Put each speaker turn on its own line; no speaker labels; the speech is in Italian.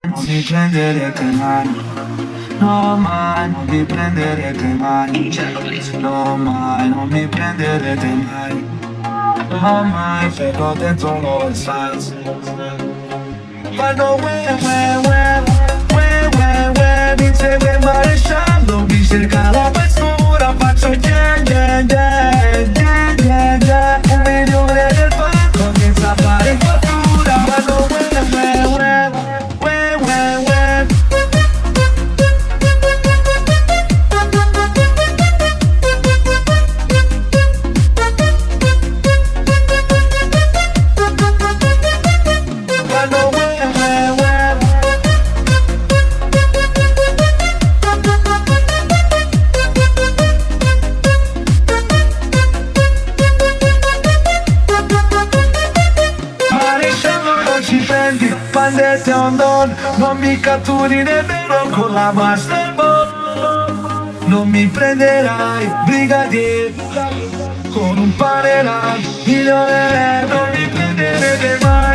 Non mi prenderete mai, no mai, non mi prenderete mai. No mai, non mi prenderete mai. No mai, ferro dentro lo sai. Quando mi segue maresciallo, mi cerca la questura, faccio un milione del palco, senza fare fattura. Quando Pandetta è un don, non mi catturi nemmeno con la Masterboard. Non mi prenderai, brigadier, con un panerai, milione, non mi prenderete mai.